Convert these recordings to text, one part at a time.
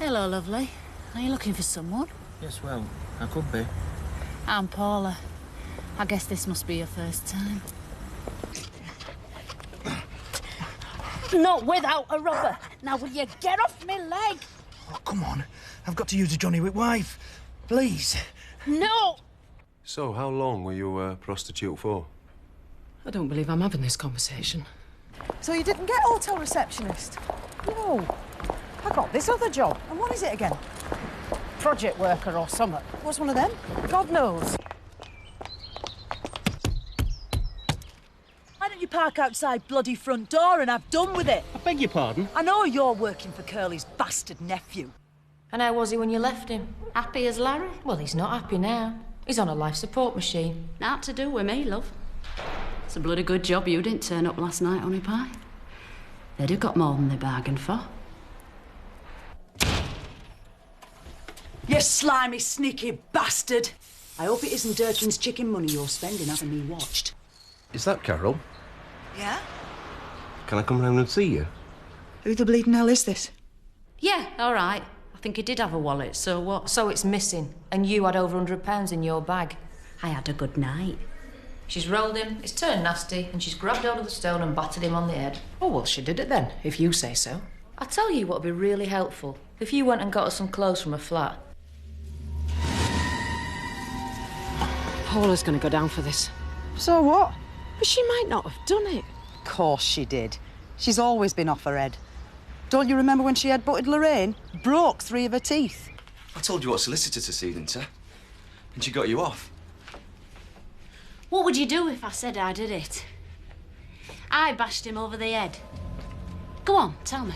Hello, lovely. Are you looking for someone? Yes, well, I could be. I'm Paula. I guess this must be your first time. Not without a rubber. Now, will you get off me leg? Oh, come on. I've got to use a Johnny with wife. Please. No! So, how long were you a prostitute for? I don't believe I'm having this conversation. So you didn't get hotel receptionist? No. I got this other job. And what is it again? Project worker or something. What's one of them? God knows. Why don't you park outside bloody front door and have done with it? I beg your pardon? I know you're working for Curly's bastard nephew. And how was he when you left him? Happy as Larry? Well, he's not happy now. He's on a life support machine. Not to do with me, love. It's a bloody good job you didn't turn up last night, honey pie. They'd have got more than they bargained for. You slimy, sneaky bastard. I hope it isn't Durkin's chicken money you're spending having me watched. Is that Carol? Yeah? Can I come round and see you? Who the bleeding hell is this? Yeah, all right. I think he did have a wallet, so what? So it's missing, and you had over £100 in your bag. I had a good night. She's rolled him, it's turned nasty, and she's grabbed hold of the stone and battered him on the head. Oh, well, she did it then, if you say so. I tell you what would be really helpful. If you went and got us some clothes from her flat. Paula's going to go down for this. So what? But she might not have done it. Of course she did. She's always been off her head. Don't you remember when she headbutted Lorraine? Broke 3 of her teeth. I told you what solicitor to see, didn't I? And she got you off. What would you do if I said I did it? I bashed him over the head. Go on, tell me.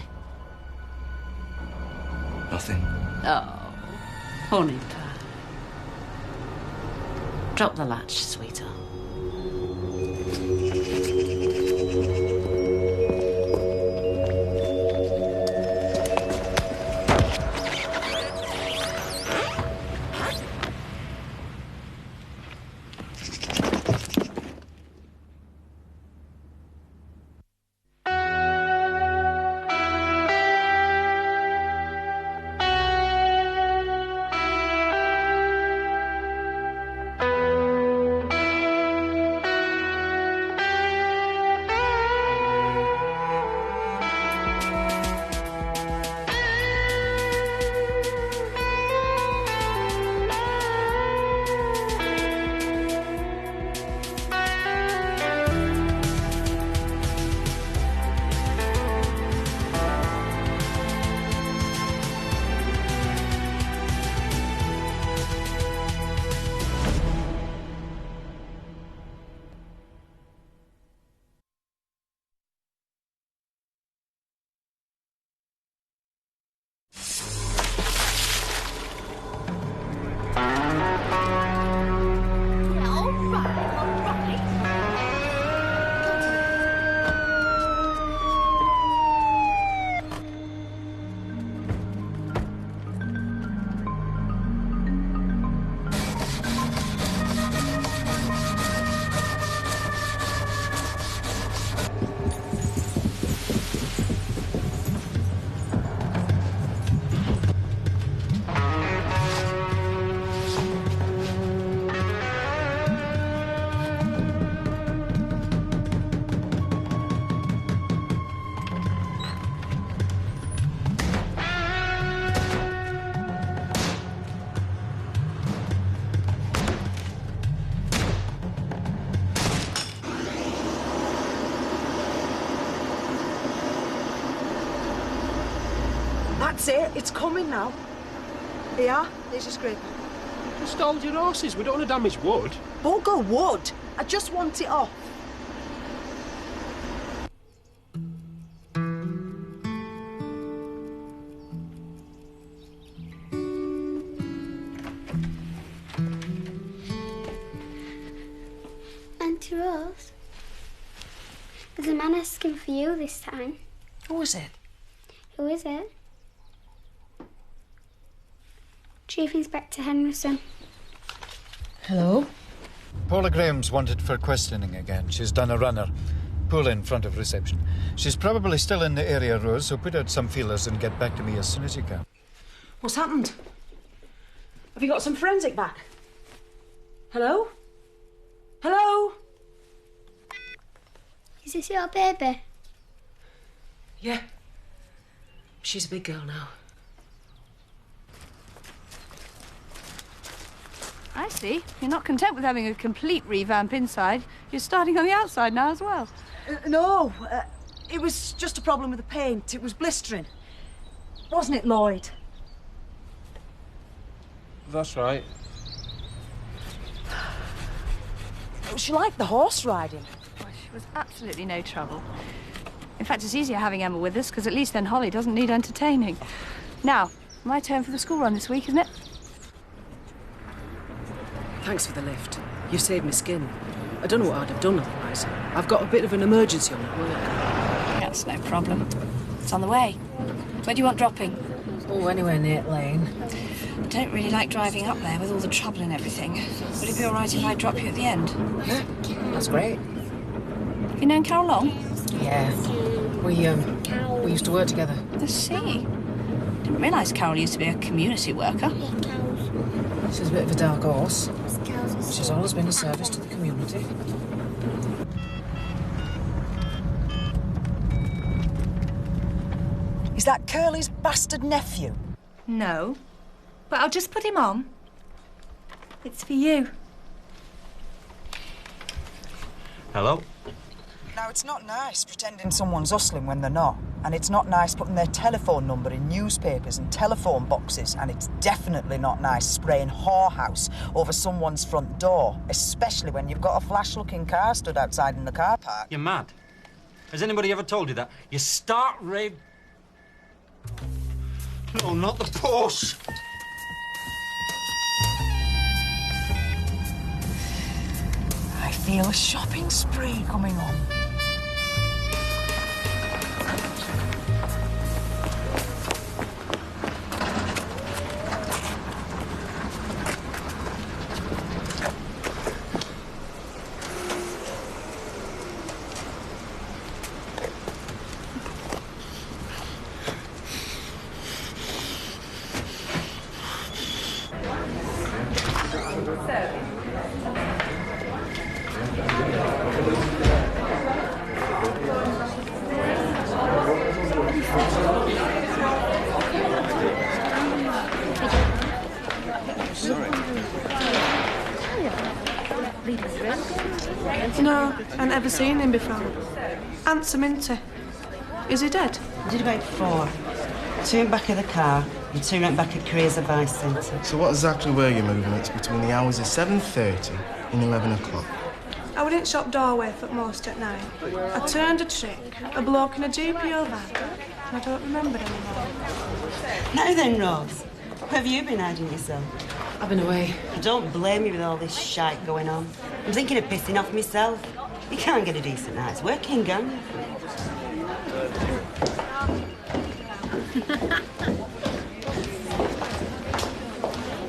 Nothing. Oh, honey pie. Drop the latch, sweetheart. That's it. It's coming now. Here, there's your scraper. Just hold your horses. We don't want to damage wood. Bugger wood. I just want it off. Auntie Rose, there's a man asking for you this time. Who is it? Who is it? Chief Inspector Henderson. Hello? Paula Graham's wanted for questioning again. She's done a runner. Pull in front of reception. She's probably still in the area, Rose, so put out some feelers and get back to me as soon as you can. What's happened? Have you got some forensic back? Hello? Hello? Is this your baby? Yeah. She's a big girl now. I see. You're not content with having a complete revamp inside. You're starting on the outside now as well. No, it was just a problem with the paint. It was blistering. Wasn't it, Lloyd? That's right. She liked the horse riding. Well, she was absolutely no trouble. In fact, it's easier having Emma with us, because at least then Holly doesn't need entertaining. Now, my turn for the school run this week, isn't it? Thanks for the lift. You've saved my skin. I don't know what I'd have done otherwise. I've got a bit of an emergency on at work. That's no problem. It's on the way. Where do you want dropping? Oh, anywhere near Lane. I don't really like driving up there with all the trouble and everything. Would it be all right if I drop you at the end? Yeah, that's great. Have you known Carol long? Yeah. We used to work together. I see. Didn't realise Carol used to be a community worker. She's a bit of a dark horse. She's always been a service to the community. Is that Curly's bastard nephew? No. But I'll just put him on. It's for you. Hello? Now, it's not nice pretending someone's hustling when they're not. And it's not nice putting their telephone number in newspapers and telephone boxes. And it's definitely not nice spraying whorehouse over someone's front door, especially when you've got a flash-looking car stood outside in the car park. You're mad. Has anybody ever told you that? You start rave... No, not the Porsche. I feel a shopping spree coming on. No, I've never seen him before. Handsome, isn't he? Is he dead? I did about 4. 2 in back of the car and 2 right back at Careers Advice Centre. So what exactly were your movements between the hours of 7:30 and 11 o'clock? I wouldn't shop doorway for most at night. I turned a trick, a bloke in a GPO van, and I don't remember anymore. Now then, Rose, where have you been hiding yourself? I've been away. Don't blame me with all this shite going on. I'm thinking of pissing off myself. You can't get a decent night's work in, can you?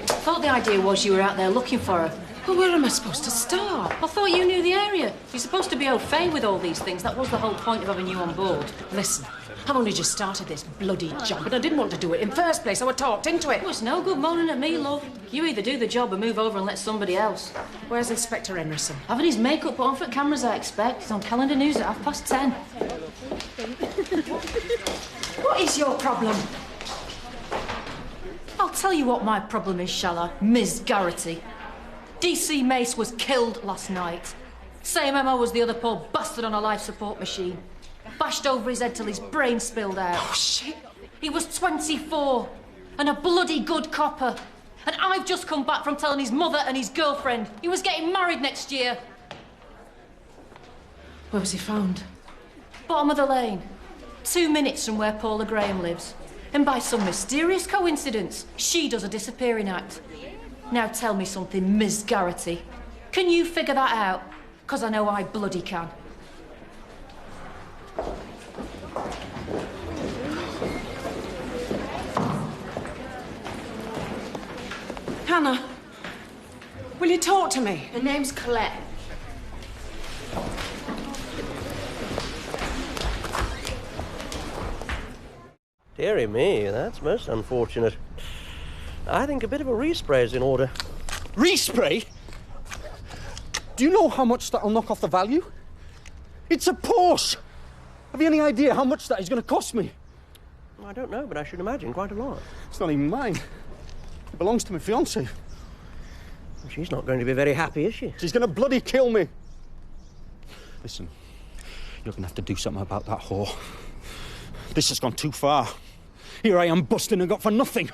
I thought the idea was you were out there looking for her. Well, where am I supposed to start? I thought you knew the area. You're supposed to be au fait with all these things. That was the whole point of having you on board. Listen, I've only just started this bloody job, but I didn't want to do it in first place, so I talked into it. Well, it's no good moaning at me, love. You either do the job or move over and let somebody else. Where's Inspector Henderson? Having his makeup put on for cameras, I expect. He's on calendar news at 10:30. What is your problem? I'll tell you what my problem is, shall I? Ms. Garrity. DC Mace was killed last night. Same Emma was the other poor bastard on a life support machine. Bashed over his head till his brain spilled out. Oh, shit. He was 24 and a bloody good copper. And I've just come back from telling his mother and his girlfriend he was getting married next year. Where was he found? Bottom of the lane. 2 minutes from where Paula Graham lives. And by some mysterious coincidence, she does a disappearing act. Now tell me something, Ms. Garrity. Can you figure that out? 'Cause I know I bloody can. Hannah, will you talk to me? Her name's Colette. Dearie me, that's most unfortunate. I think a bit of a respray is in order. Respray? Do you know how much that'll knock off the value? It's a Porsche! Have you any idea how much that is going to cost me? I don't know, but I should imagine quite a lot. It's not even mine. It belongs to my fiancée. She's not going to be very happy, is she? She's going to bloody kill me. Listen, you're going to have to do something about that whore. This has gone too far. Here I am busting her gut for nothing.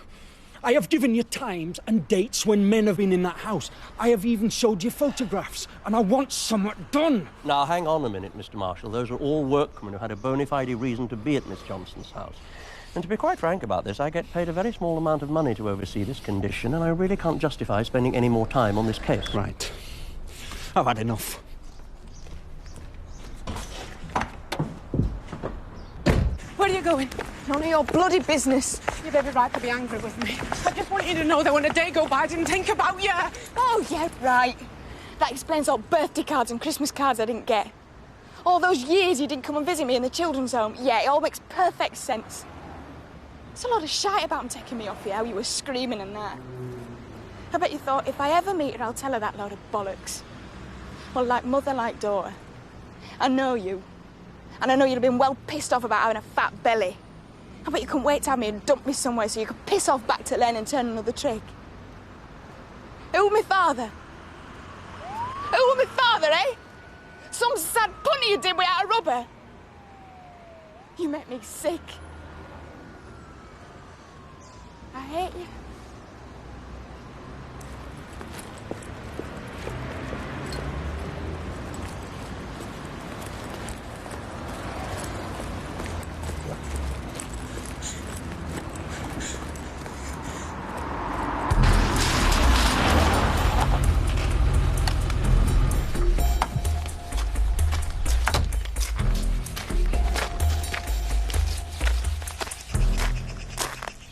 I have given you times and dates when men have been in that house. I have even showed you photographs, and I want something done. Now, hang on a minute, Mr. Marshall. Those are all workmen who had a bona fide reason to be at Miss Johnson's house. And to be quite frank about this, I get paid a very small amount of money to oversee this condition, and I really can't justify spending any more time on this case. Right. I've had enough. Where are you going? None of your bloody business. You'd every right to be angry with me. I just want you to know that when a day go by, I didn't think about you. Oh, yeah, right. That explains all birthday cards and Christmas cards I didn't get. All those years you didn't come and visit me in the children's home. Yeah, it all makes perfect sense. It's a lot of shite about him taking me off you, how you were screaming and that. I bet you thought, if I ever meet her, I'll tell her that load of bollocks. Well, like mother, like daughter. I know you. And I know you'd have been well pissed off about having a fat belly. I bet you couldn't wait to have me and dump me somewhere so you could piss off back to Len and turn another trick. Who was my father? Who was my father, eh? Some sad punny you did without a rubber? You make me sick. I hate you.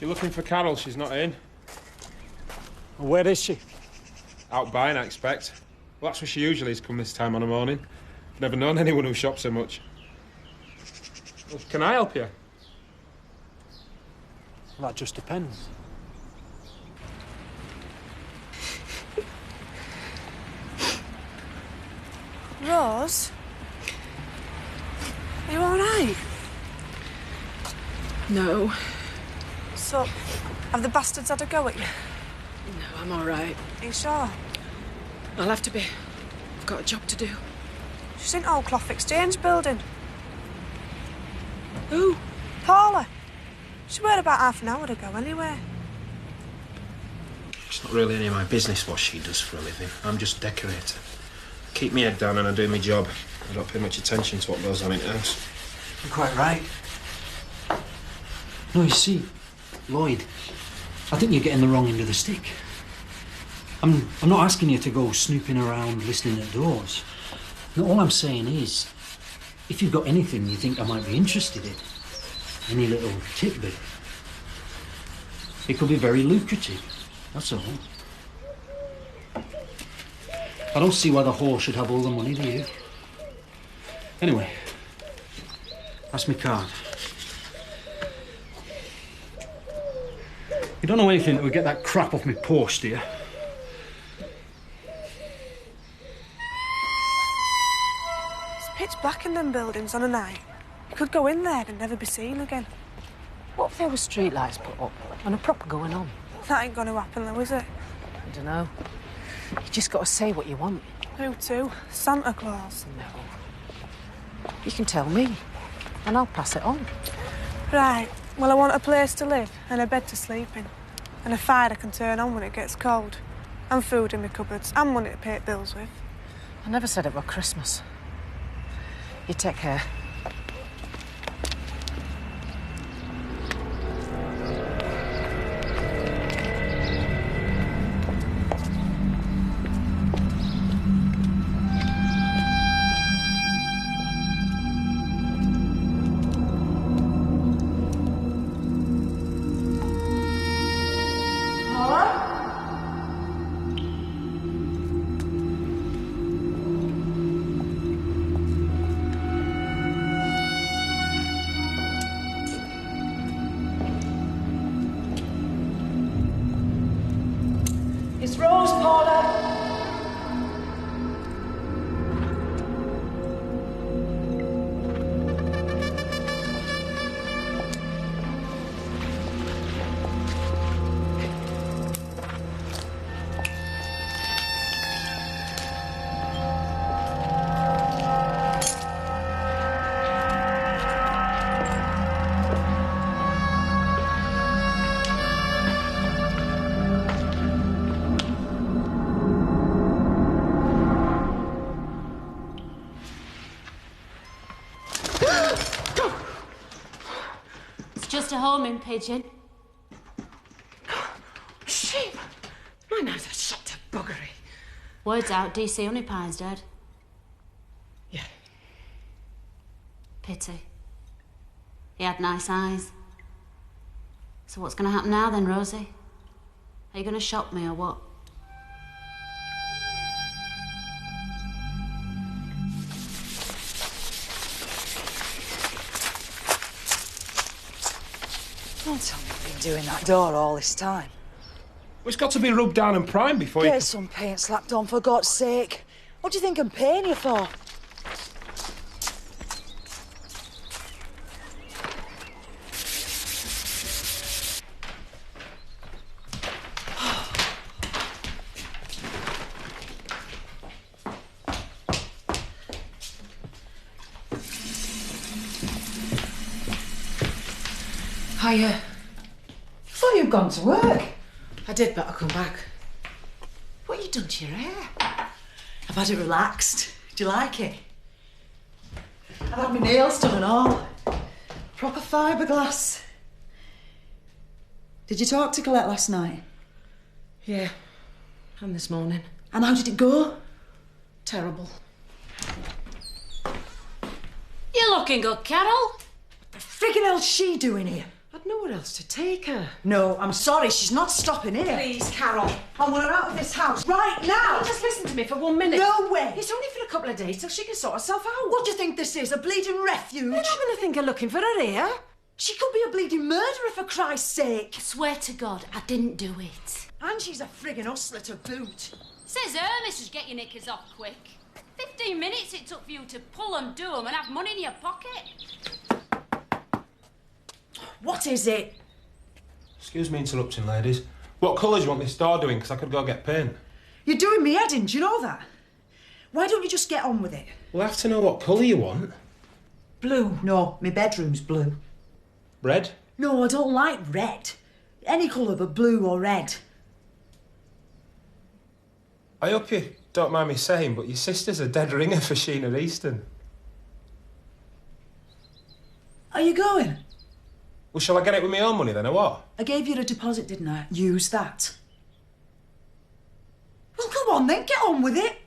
You're looking for Carol, she's not in. Where is she? Out buying, I expect. Well, that's where she usually is come this time on a morning. I've never known anyone who shops so much. Well, can I help you? Well, that just depends. Rose? Are you all right? No. So, have the bastards had a go at you? No, I'm all right. Are you sure? I'll have to be. I've got a job to do. She's in Old Cloth Exchange building. Who? Paula. She were about half an hour ago, anyway. It's not really any of my business what she does for a living. I'm just a decorator. I keep my head down and I do my job. I don't pay much attention to what goes on in the house. You're quite right. No, you see, Lloyd, I think you're getting the wrong end of the stick. I'm not asking you to go snooping around, listening at doors. No, all I'm saying is, if you've got anything you think I might be interested in, any little tidbit, it could be very lucrative, that's all. I don't see why the whore should have all the money, do you? Anyway, that's my card. You don't know anything that would get that crap off my Porsche, do you? It's pitch black in them buildings on a night. You could go in there and never be seen again. What if there were streetlights put up and a proper going on? That ain't gonna happen though, is it? I don't know. You just got to say what you want. Who to? Santa Claus? No. You can tell me, and I'll pass it on. Right. Well, I want a place to live and a bed to sleep in. And a fire I can turn on when it gets cold. And food in my cupboards and money to pay bills with. I never said it were Christmas. You take care. It's Rose, Paula. Just a homing pigeon. Sheep! My mouth has shut to buggery. Word's out, DC Honey Pie's dead. Yeah. Pity. He had nice eyes. So what's going to happen now then, Rosie? Are you going to shop me or what? Don't tell me you've been doing that door all this time. Well, it's got to be rubbed down and primed before you... Get some paint slapped on, for God's sake. What do you think I'm paying you for? Hiya. Thought you'd gone to work. I did better come back. What have you done to your hair? I've had it relaxed. Do you like it? I've had my nails done and all. Proper fiberglass. Did you talk to Colette last night? Yeah, and this morning. And how did it go? Terrible. You're looking good, Carol. What the friggin' hell's she doing here? I'd nowhere else to take her. No, I'm sorry, she's not stopping here. Please, Carol. I want her out of this house right now. Just listen to me for 1 minute. No way. It's only for a couple of days till she can sort herself out. What do you think this is, a bleeding refuge? They're not going to think of looking for her here. She could be a bleeding murderer, for Christ's sake. I swear to God, I didn't do it. And she's a friggin' hustler to boot. Says her, Mrs. Get your knickers off quick. 15 minutes it took for you to pull them, do them, and have money in your pocket. What is it? Excuse me interrupting, ladies. What colours you want this door doing? Because I could go get paint. You're doing me head in, do you know that? Why don't you just get on with it? We'll have to know what colour you want. Blue. No, my bedroom's blue. Red? No, I don't like red. Any colour but blue or red. I hope you don't mind me saying, but your sister's a dead ringer for Sheena Easton. Are you going? Well, shall I get it with my own money then, or what? I gave you a deposit, didn't I? Use that. Well, come on then, get on with it.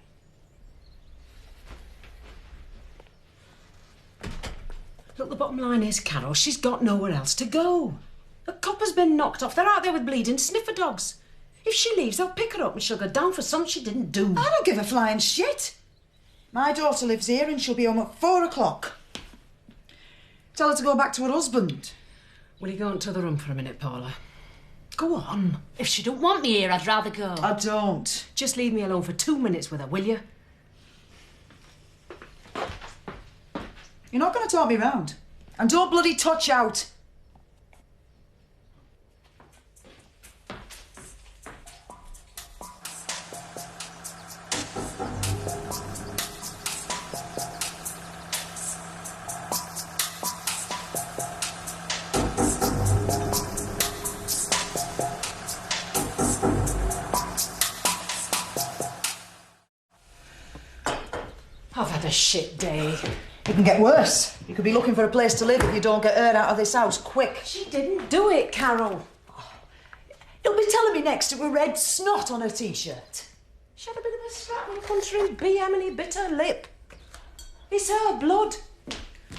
Look, the bottom line is, Carol, she's got nowhere else to go. The copper's been knocked off. They're out there with bleeding sniffer dogs. If she leaves, they'll pick her up and she'll go down for something she didn't do. I don't give a flying shit. My daughter lives here and she'll be home at 4 o'clock. Tell her to go back to her husband. Will you go into the room for a minute, Paula? Go on. If she don't want me here, I'd rather go. I don't. Just leave me alone for 2 minutes with her, will you? You're not going to talk me round. And don't bloody touch out. I've had a shit day. It can get worse. You could be looking for a place to live if you don't get her out of this house quick. She didn't do it, Carol. You'll be telling me next it were red snot on her T-shirt. She had a bit of a slap when country BM and he bit her lip. It's her blood.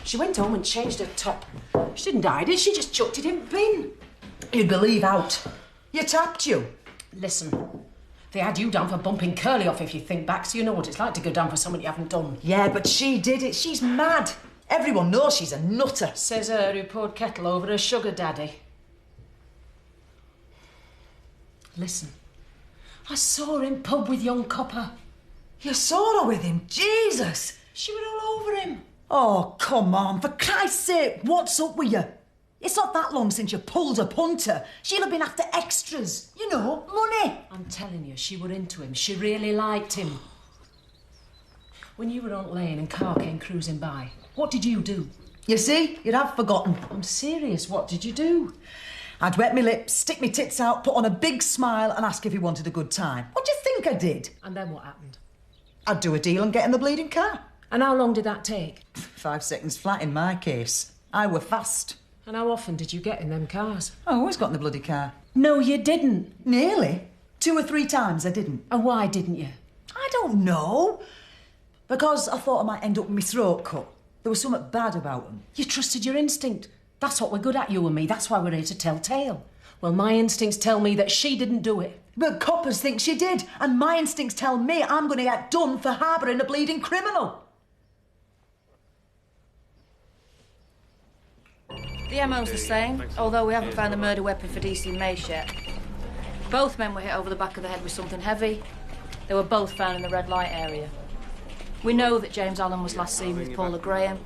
She went home and changed her top. She didn't hide it, she just chucked it in bin. You'd believe out. You tapped you. Listen, they had you down for bumping Curly off if you think back, so you know what it's like to go down for something you haven't done. Yeah, but she did it. She's mad. Everyone knows she's a nutter. Says her who poured kettle over her sugar daddy. Listen, I saw her in pub with young copper. You saw her with him? Jesus! She was all over him. Oh, come on, for Christ's sake, what's up with you? It's not that long since you pulled a punter. She'll have been after extras, you know, money. I'm telling you, she were into him. She really liked him. When you were on lane and car came cruising by, what did you do? You see, you'd have forgotten. I'm serious, what did you do? I'd wet my lips, stick my tits out, put on a big smile and ask if he wanted a good time. What do you think I did? And then what happened? I'd do a deal and get in the bleeding car. And how long did that take? 5 seconds flat in my case. I were fast. And how often did you get in them cars? I always got in the bloody car. No, you didn't. Nearly. 2 or 3 times I didn't. And why didn't you? I don't know. Because I thought I might end up with my throat cut. There was something bad about them. You trusted your instinct. That's what we're good at, you and me. That's why we're here to tell tale. Well, my instincts tell me that she didn't do it. But coppers think she did. And my instincts tell me I'm going to get done for harbouring a bleeding criminal. The MO's the same, although we haven't found the murder weapon for DC Mace yet. Both men were hit over the back of the head with something heavy. They were both found in the red light area. We know that James Allen was last seen with Paula Graham,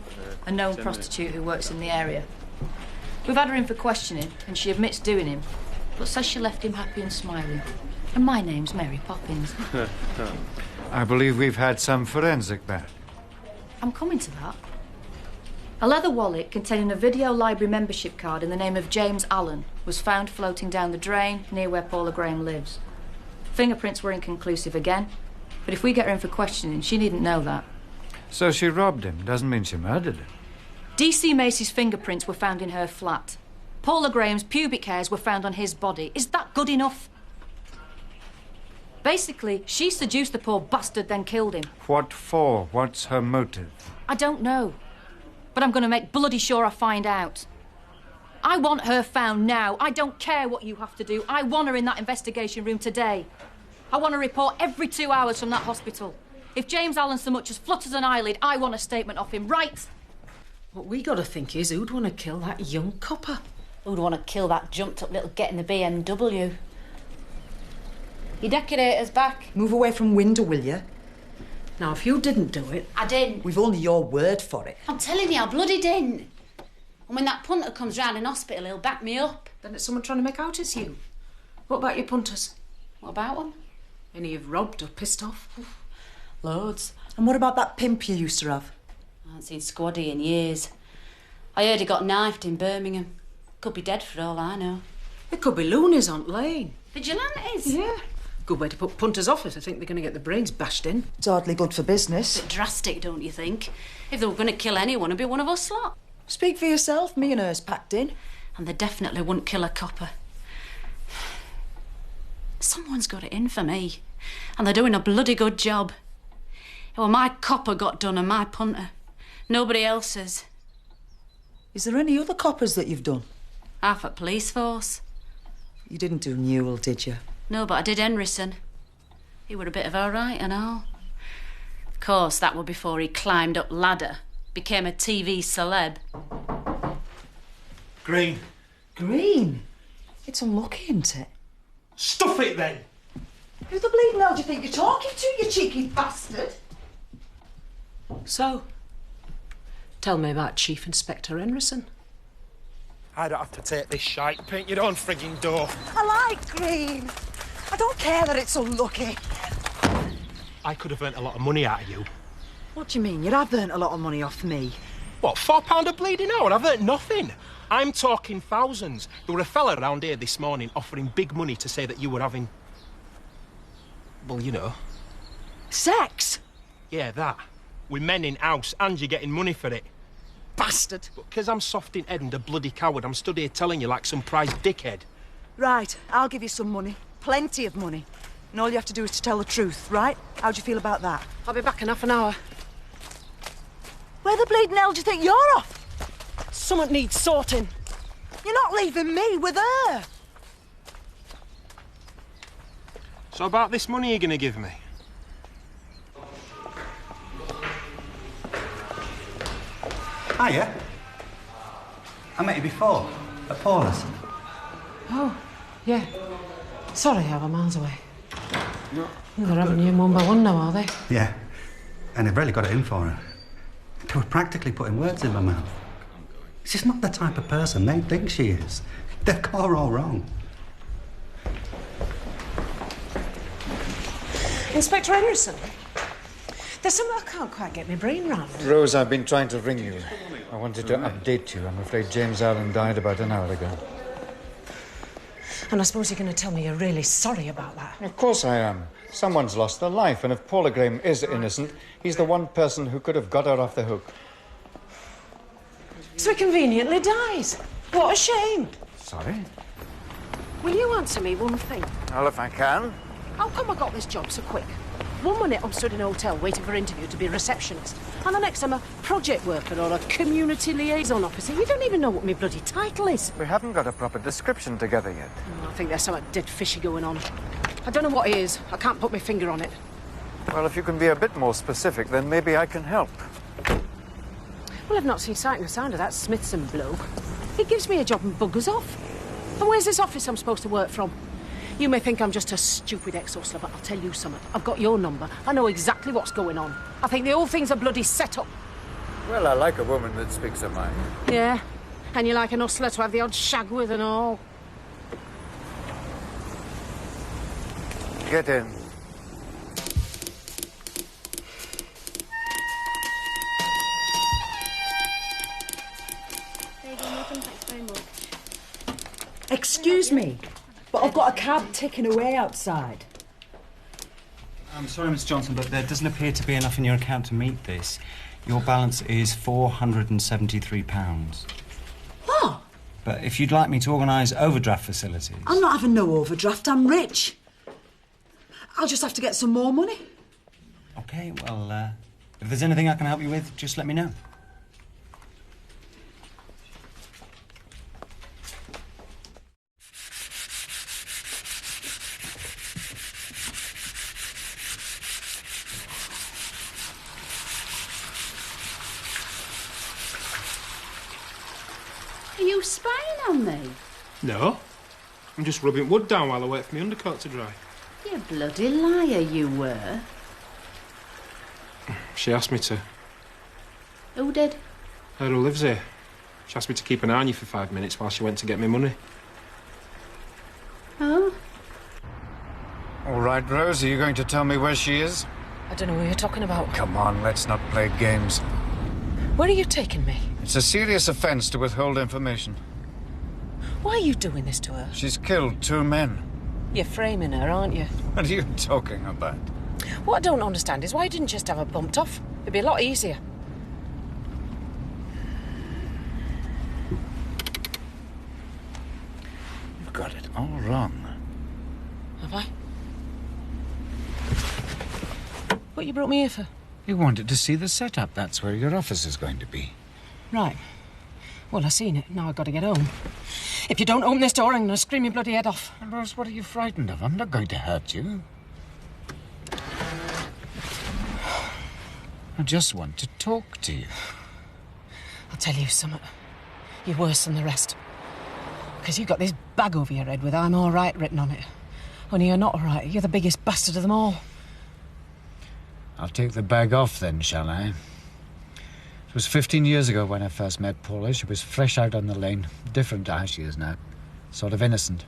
a known prostitute who works in the area. We've had her in for questioning, and she admits doing him, but says she left him happy and smiling. And my name's Mary Poppins. I believe we've had some forensic back. I'm coming to that. A leather wallet containing a video library membership card in the name of James Allen was found floating down the drain near where Paula Graham lives. Fingerprints were inconclusive again, but if we get her in for questioning, she needn't know that. So she robbed him. Doesn't mean she murdered him. DC Mace's fingerprints were found in her flat. Paula Graham's pubic hairs were found on his body. Is that good enough? Basically, she seduced the poor bastard, then killed him. What for? What's her motive? I don't know. But I'm going to make bloody sure I find out. I want her found now. I don't care what you have to do. I want her in that investigation room today. I want a report every 2 hours from that hospital. If James Allen so much as flutters an eyelid, I want a statement off him, right? What we got to think is who'd want to kill that young copper? Who'd want to kill that jumped-up little get in the BMW? Your decorator's back. Move away from window, will you? Now, if you didn't do it... I didn't. We've only your word for it. I'm telling you, I bloody didn't. And when that punter comes round in hospital, he'll back me up. Then it's someone trying to make out it's you. What about your punters? What about them? Any you've robbed or pissed off? Loads. And what about that pimp you used to have? I haven't seen Squaddy in years. I heard he got knifed in Birmingham. Could be dead for all I know. It could be loonies on lane. Vigilantes? Yeah. Good way to put punters off if I think they're going to get their brains bashed in. It's hardly good for business. Bit drastic, don't you think? If they were going to kill anyone, it'd be one of us lot. Speak for yourself. Me and her's packed in. And they definitely wouldn't kill a copper. Someone's got it in for me. And they're doing a bloody good job. Well, my copper got done and my punter. Nobody else's. Is there any other coppers that you've done? Half at police force. You didn't do Newell, did you? No, but I did Henryson. He were a bit of all right and all. Of course, that were before he climbed up ladder, became a TV celeb. Green. Green? It's unlucky, isn't it? Stuff it, then! Who the bleeding hell do you think you're talking to, you cheeky bastard? So, tell me about Chief Inspector Henryson. I don't have to take this shite. Paint your own frigging door. I like Green. I don't care that it's unlucky. I could have earned a lot of money out of you. What do you mean? You have earned a lot of money off me. What, £4 a bleeding hour? I've earned nothing. I'm talking thousands. There were a fella around here this morning offering big money to say that you were having... well, you know. Sex? Yeah, that. With men in house, and you're getting money for it. Bastard. But because I'm soft in head and a bloody coward, I'm stood here telling you like some prize dickhead. Right, I'll give you some money. Plenty of money. And all you have to do is to tell the truth, right? How do you feel about that? I'll be back in half an hour. Where the bleeding hell do you think you're off? Someone needs sorting. You're not leaving me with her. So about this money you're going to give me? Hiya. I met you before, at Paula's. Oh, yeah. Sorry, I was miles away. They're having you one by one now, are they? Yeah. And they've really got it in for her. They were practically putting words in my mouth. She's not the type of person they think she is. They've got her all wrong. Inspector Henderson, there's something I can't quite get my brain round. Rose, I've been trying to ring you. I wanted to update you. I'm afraid James Allen died about an hour ago. And I suppose you're going to tell me you're really sorry about that. Of course I am. Someone's lost their life, and if Paula Graham is innocent, he's the one person who could have got her off the hook. So he conveniently dies. What a shame. Sorry? Will you answer me one thing? Well, if I can. How come I got this job so quick? 1 minute I'm stood in a hotel waiting for interview to be a receptionist, and the next I'm a project worker or a community liaison officer. You don't even know what my bloody title is. We haven't got a proper description together yet. I think there's something dead fishy going on. I don't know what it is. I can't put my finger on it. Well, if you can be a bit more specific, then maybe I can help. Well, I've not seen sight nor sound of that Smithson bloke. He gives me a job and buggers off. And where's this office I'm supposed to work from? You may think I'm just a stupid ex-hustler, but I'll tell you something. I've got your number. I know exactly what's going on. I think the whole thing's a bloody set-up. Well, I like a woman that speaks her mind. Yeah, and you like an hustler to have the odd shag with and all. Get in. Excuse me, but I've got a cab ticking away outside. I'm sorry, Miss Johnson, but there doesn't appear to be enough in your account to meet this. Your balance is £473. What? But if you'd like me to organise overdraft facilities... I'm not having no overdraft, I'm rich. I'll just have to get some more money. OK, well, if there's anything I can help you with, just let me know. Are you spying on me? No. I'm just rubbing wood down while I wait for my undercoat to dry. You bloody liar, you were. She asked me to. Who did? Her who lives here. She asked me to keep an eye on you for 5 minutes while she went to get me money. Oh? All right, Rose, are you going to tell me where she is? I don't know what you're talking about. Come on, let's not play games. Where are you taking me? It's a serious offence to withhold information. Why are you doing this to her? She's killed 2 men. You're framing her, aren't you? What are you talking about? What I don't understand is why you didn't just have her bumped off. It'd be a lot easier. You've got it all wrong. Have I? What you brought me here for? You wanted to see the setup. That's where your office is going to be. Right. Well, I've seen it. Now I've got to get home. If you don't open this door, I'm going to scream your bloody head off. Rose, what are you frightened of? I'm not going to hurt you. I just want to talk to you. I'll tell you something. You're worse than the rest. Because you've got this bag over your head with "I'm all right" written on it. Only you're not all right. You're the biggest bastard of them all. I'll take the bag off then, shall I? It was 15 years ago when I first met Paula. She was fresh out on the lane. Different to how she is now. Sort of innocent.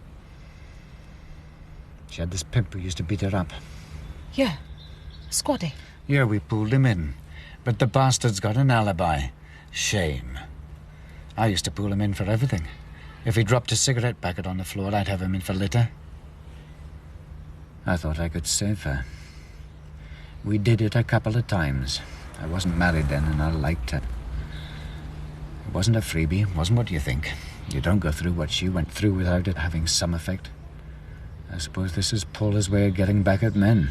She had this pimp who used to beat her up. Yeah. Squaddy. Yeah, we pulled him in. But the bastard's got an alibi. Shame. I used to pull him in for everything. If he dropped a cigarette packet on the floor, I'd have him in for litter. I thought I could save her. We did it a couple of times. I wasn't married then, and I liked her. It wasn't a freebie. It wasn't what you think. You don't go through what she went through without it having some effect. I suppose this is Paula's way of getting back at men.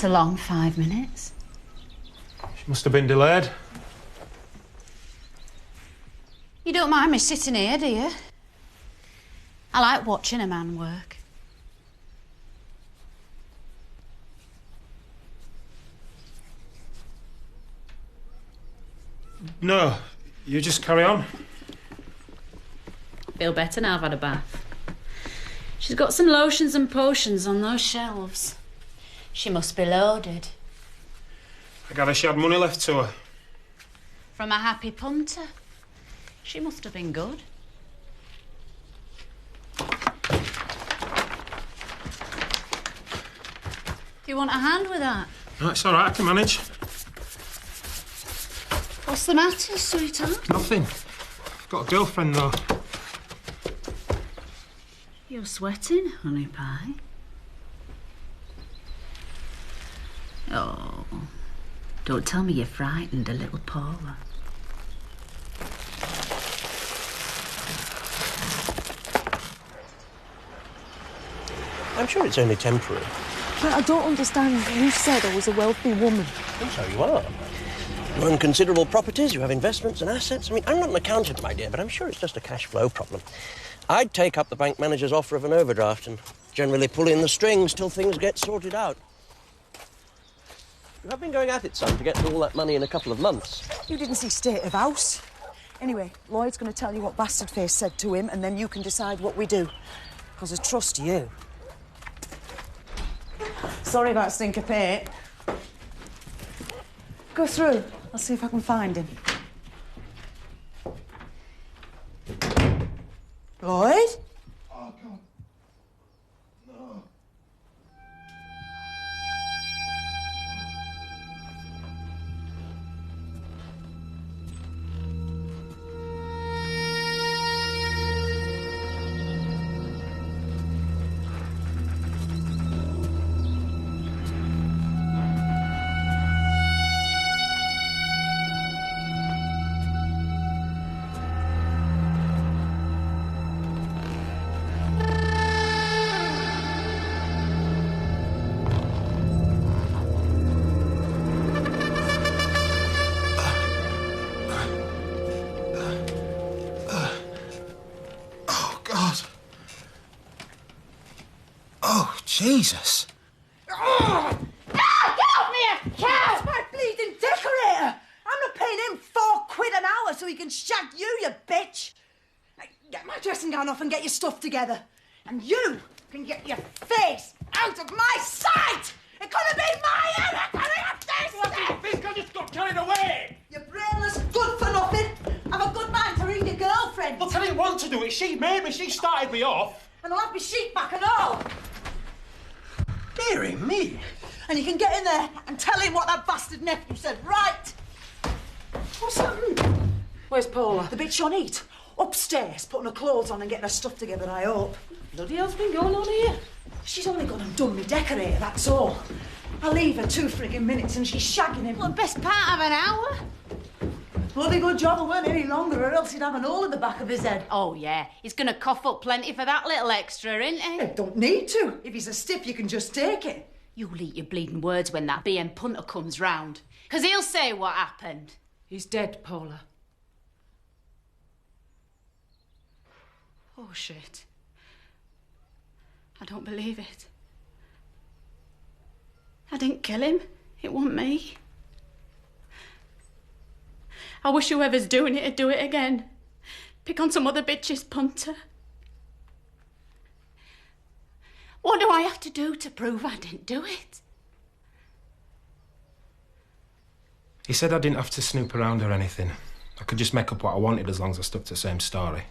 It's a long 5 minutes. She must have been delayed. You don't mind me sitting here, do you? I like watching a man work. No, you just carry on. Feel better now I've had a bath. She's got some lotions and potions on those shelves. She must be loaded. I gather she had money left to her. From a happy punter. She must have been good. Do you want a hand with that? No, it's all right, I can manage. What's the matter, sweetheart? Nothing. I've got a girlfriend, though. You're sweating, honey pie. Oh, don't tell me you're frightened, a little Paula. I'm sure it's only temporary. But I don't understand. You said I was a wealthy woman. And so you are. You own considerable properties, you have investments and assets. I mean, I'm not an accountant, my dear, but I'm sure it's just a cash flow problem. I'd take up the bank manager's offer of an overdraft and generally pull in the strings till things get sorted out. You have been going at it, son, to get all that money in a couple of months. You didn't see State of House. Anyway, Lloyd's going to tell you what Bastard Face said to him, and then you can decide what we do. Because I trust you. Sorry about Stinker Pate. Go through. I'll see if I can find him. Lloyd? Oh, God. No. Jesus. Oh! No! Get off me, you cow! It's my bleeding decorator! I'm not paying him £4 an hour so he can shag you, you bitch! Now, get my dressing gown off and get your stuff together. And you can get your face out of my sight! It could have been my error coming up this What do you think? I just got carried away! You're brainless, good for nothing. I've a good mind to read your girlfriend. But I didn't want to do it. She made me. She started me off. And I'll have my sheet back and all. Dearie me. And you can get in there and tell him what that bastard nephew said, right? What's happened? Where's Paula? The bitch on eat. Upstairs, putting her clothes on and getting her stuff together, I hope. Bloody hell's been going on here? She's only gone and done me decorator, that's all. I leave her 2 friggin' minutes and she's shagging him. Well, best part of an hour. Bloody good job it weren't any longer, or else he'd have an hole in the back of his head. Oh, yeah. He's going to cough up plenty for that little extra, isn't he? It don't need to. If he's a stiff, you can just take it. You'll eat your bleeding words when that BM punter comes round. 'Cause he'll say what happened. He's dead, Paula. Oh, shit. I don't believe it. I didn't kill him. It wasn't me. I wish whoever's doing it'd do it again. Pick on some other bitch's punter. What do I have to do to prove I didn't do it? He said I didn't have to snoop around or anything. I could just make up what I wanted as long as I stuck to the same story.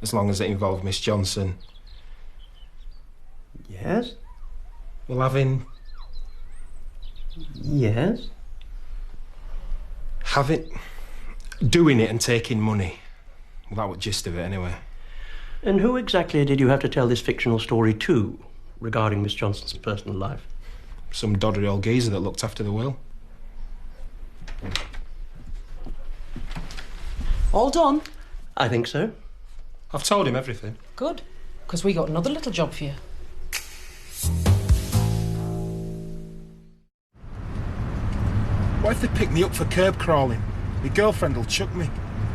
As long as it involved Miss Johnson. Yes? Well, having... Yes? Doing it and taking money. Well, that was the gist of it, anyway. And who exactly did you have to tell this fictional story to regarding Miss Johnson's personal life? Some doddery old geezer that looked after the will. All done? I think so. I've told him everything. Good, because we got another little job for you. What if they pick me up for curb crawling? My girlfriend will chuck me.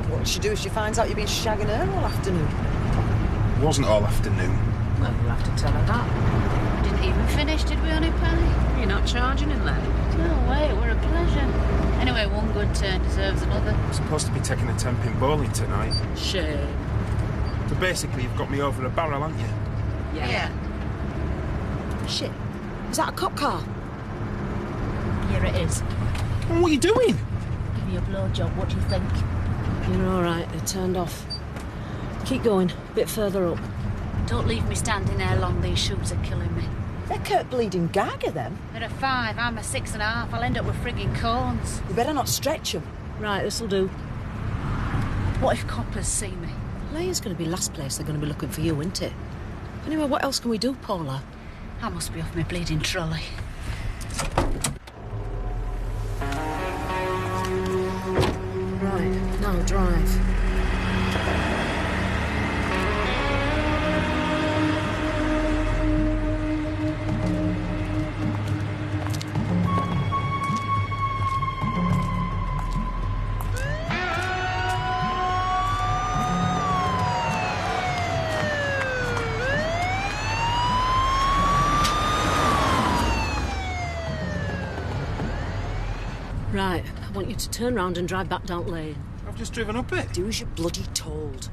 What'll she do if she finds out you've been shagging her all afternoon? It wasn't all afternoon. Well, we'll have to tell her that. We didn't even finish, did we, honey Penny? You're not charging him then? No way, it were a pleasure. Anyway, one good turn deserves another. I'm supposed to be taking a temp in bowling tonight. Shame. So basically, you've got me over a barrel, haven't you? Yeah. Shit. Is that a cop car? Here it is. What are you doing? Give me a blowjob, what do you think? You're all right. They turned off. Keep going. A bit further up. Don't leave me standing there long, these shoes are killing me. They're Kurt bleeding Geiger, them. They're a 5, I'm a 6.5. I'll end up with frigging corns. You better not stretch them. Right, this'll do. What if coppers see me? Lane's going to be last place they're going to be looking for you, isn't it? Anyway, what else can we do, Paula? I must be off my bleeding trolley. Right, now drive. Right, I want you to turn round and drive back down lane. I've just driven up it. Do as you're bloody told.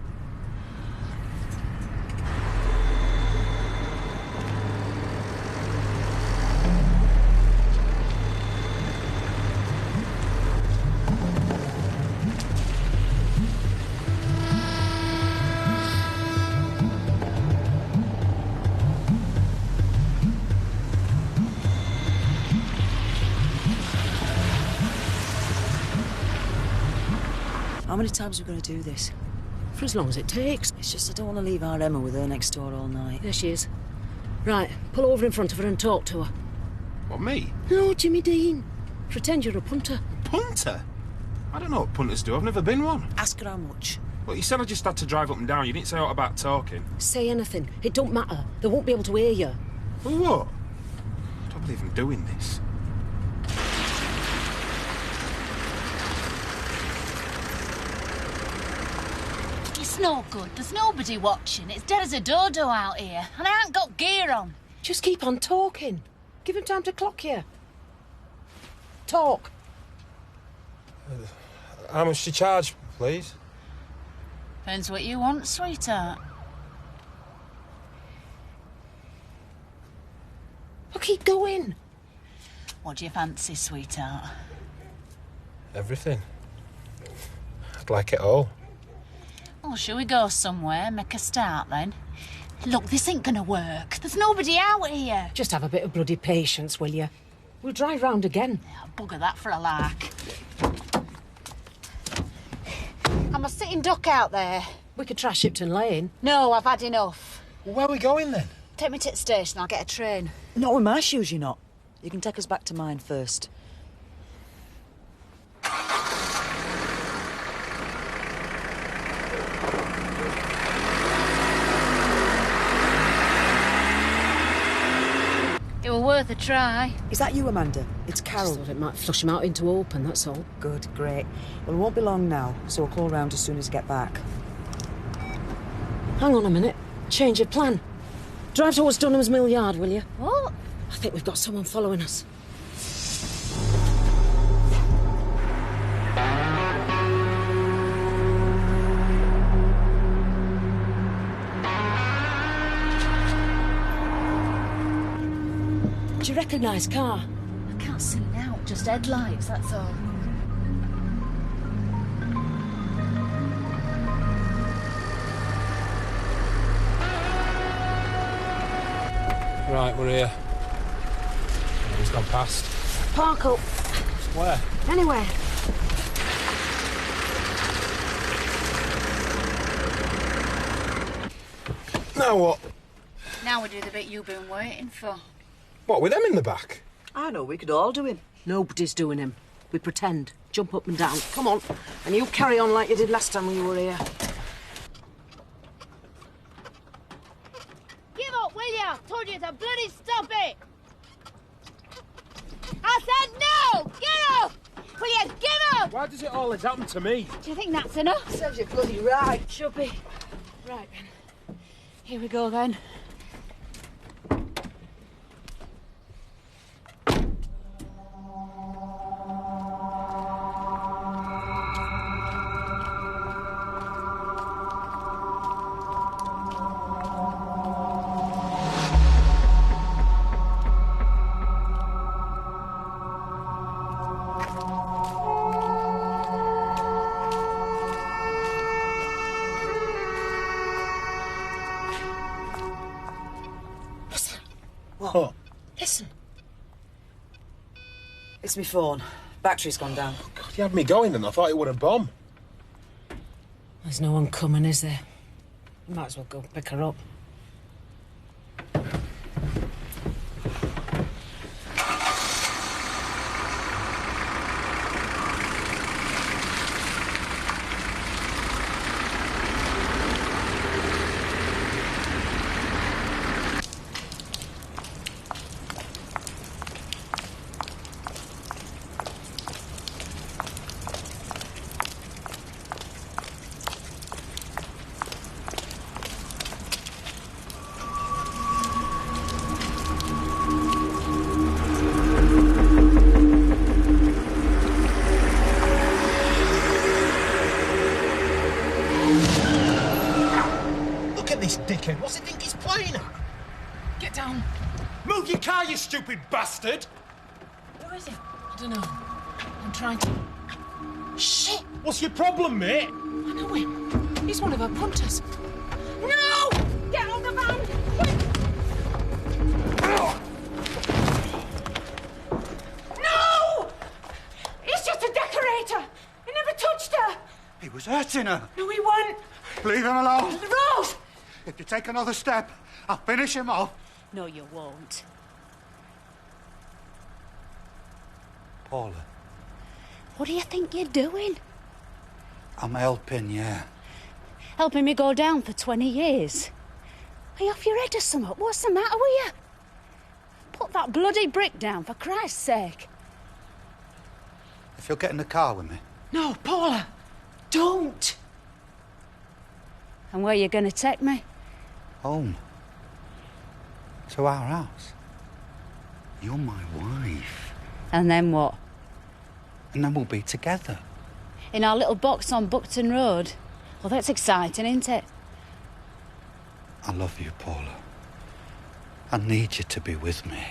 How many times are we going to do this? For as long as it takes. It's just I don't want to leave our Emma with her next door all night. There she is. Right, pull over in front of her and talk to her. What, me? No, Jimmy Dean. Pretend you're a punter. Punter? I don't know what punters do. I've never been one. Ask her how much. Well, you said I just had to drive up and down. You didn't say aught about talking. Say anything. It don't matter. They won't be able to hear you. Well, what? I don't believe I'm doing this. It's no good. There's nobody watching. It's dead as a dodo out here. And I ain't got gear on. Just keep on talking. Give him time to clock you. Talk. How much do you charge, please? Depends what you want, sweetheart. Well, keep going. What do you fancy, sweetheart? Everything. I'd like it all. Well, shall we go somewhere, make a start then? Look, this ain't gonna work. There's nobody out here. Just have a bit of bloody patience, will you? We'll drive round again. Yeah, bugger that for a lark. I'm a sitting duck out there. We could try Shipton Lane. No, I've had enough. Well, where are we going then? Take me to the station, I'll get a train. Not with my shoes, you're not. You can take us back to mine first. It were worth a try. Is that you, Amanda? It's I Carol. thought it might flush him out into open, that's all. Good, great. Well, it won't be long now, so we'll call round as soon as you get back. Hang on a minute. Change of plan. Drive towards Dunham's Mill Yard, will you? What? I think we've got someone following us. Do you recognise car? I can't see now, just headlights, that's all. Right, we're here. He's gone past. Park up. Where? Anywhere. Now what? Now we do the bit you've been waiting for. What, with them in the back? I know, we could all do him. Nobody's doing him. We pretend. Jump up and down. Come on. And you carry on like you did last time when you were here. Give up, will ya? Told you to bloody stop it! I said no! Get up! Why does it always happen to me? Do you think that's enough? Serves you bloody right. Should be. Right then. Here we go then. What? Listen. It's my phone. Battery's gone down. Oh, God, you had me going and I thought it would have bomb. There's no one coming, is there? You might as well go pick her up. Dickhead, what's he think he's playing at? Get down. Move your car, you stupid bastard! Where is he? I don't know. I'm trying to... Shit! What's your problem, mate? I know him. He's one of our punters. No! Get on the van! No! He's just a decorator. He never touched her. He was hurting her. No, he won't. Leave him alone. Rose! If you take another step, I'll finish him off. No, you won't. Paula, What do you think you're doing? I'm helping, yeah. Helping me go down for 20 years? Are you off your head or something? What's the matter with you? Put that bloody brick down, for Christ's sake. If you'll get in the car with me. No, Paula, don't. And where you going to take me? Home. To our house. You're my wife. And then what? And then we'll be together. In our little box on Buckton Road? Well, that's exciting, isn't it? I love you, Paula. I need you to be with me.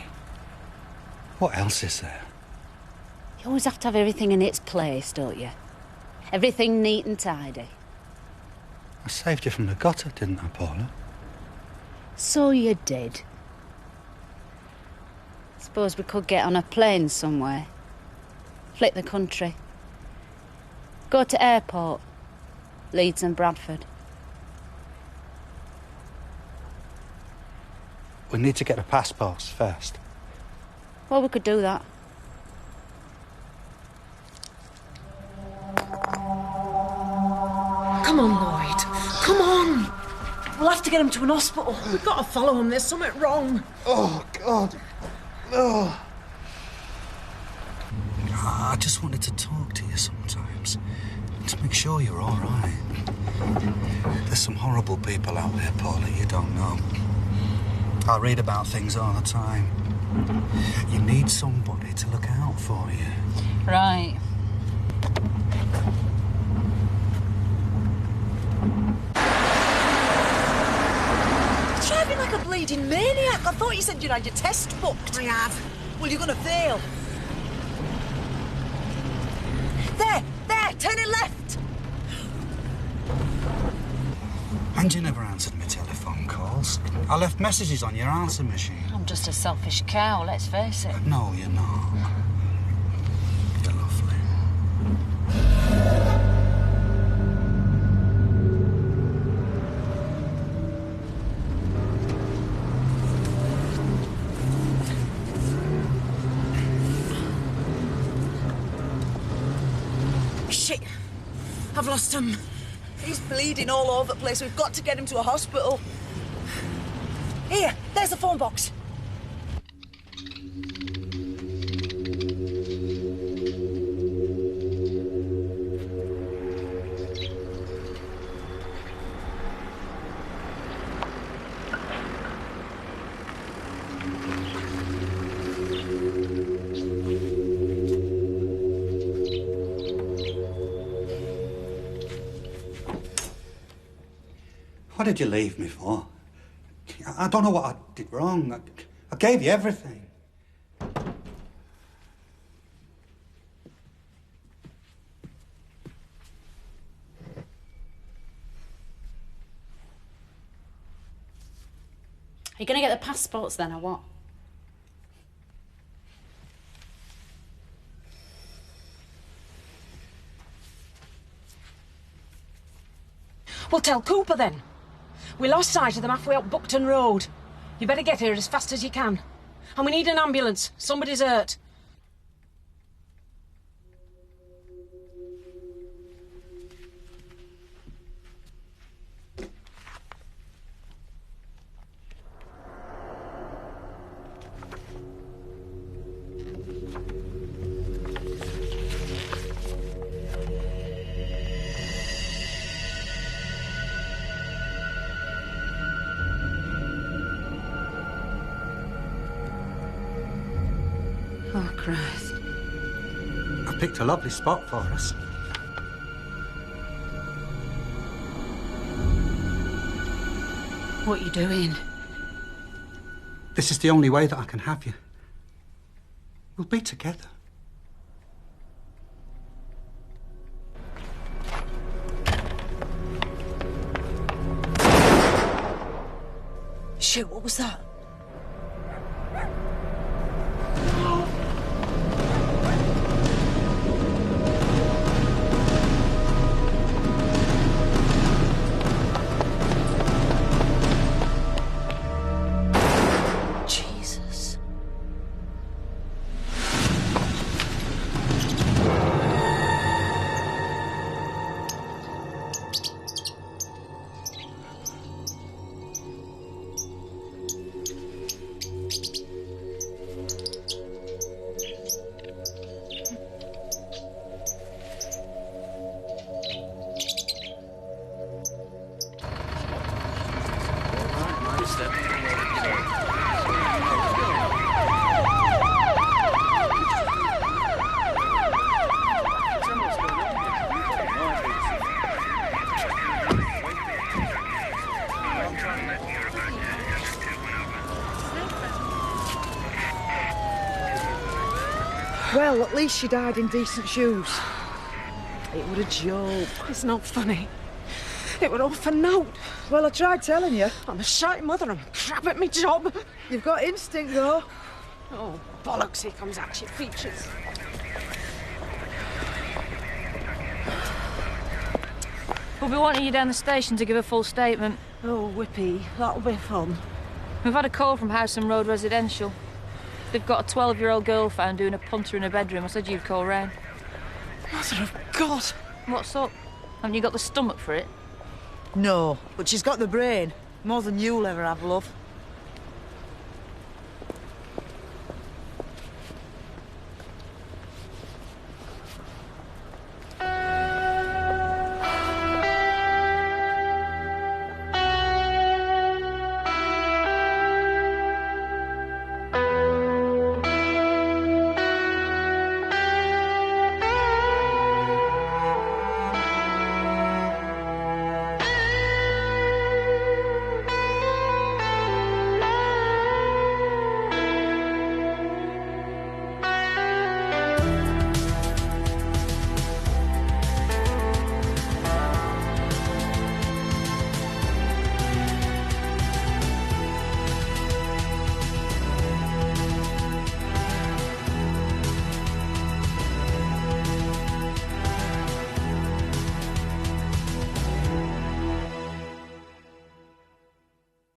What else is there? You always have to have everything in its place, don't you? Everything neat and tidy. I saved you from the gutter, didn't I, Paula? So you did. Suppose we could get on a plane somewhere. Flick the country. Go to airport. Leeds and Bradford. We need to get the passports first. Well, we could do that. Come on, Lloyd. Come on. We'll have to get him to an hospital. We've got to follow him. There's something wrong. Oh, God. Oh. I just wanted to talk to you sometimes. To make sure you're all right. There's some horrible people out there, Paula, you don't know. I read about things all the time. You need somebody to look out for you. Right. Driving like a bleeding maniac. I thought you said you'd had your test booked. I have. Well, you're going to fail. There, turning left. And you never answered my telephone calls. I left messages on your answer machine. I'm just a selfish cow, let's face it. No, you're not. You're lovely. Shit. I've lost him. He's bleeding all over the place. We've got to get him to a hospital. Here, there's the phone box. What did you leave me for? I don't know what I did wrong. I gave you everything. Are you going to get the passports then, or what? Well, tell Cooper then. We lost sight of them halfway up Buckton Road. You better get here as fast as you can. And we need an ambulance. Somebody's hurt. Oh, Christ. I picked a lovely spot for us. What are you doing? This is the only way that I can have you. We'll be together. Shit, what was that? Jesus. Well, at least she died in decent shoes. It was a joke. It's not funny. It were all for naught. Well, I tried telling you. I'm a shy mother. I'm crap at me job. You've got instinct, though. Oh, bollocks, here comes at your features. We'll be wanting you down the station to give a full statement. Oh, Whippy, that'll be fun. We've had a call from Howson Road Residential. They've got a 12-year-old girl found doing a punter in a bedroom. I said you'd call round. Mother of God! What's up? Haven't you got the stomach for it? No, but she's got the brain. More than you'll ever have, love.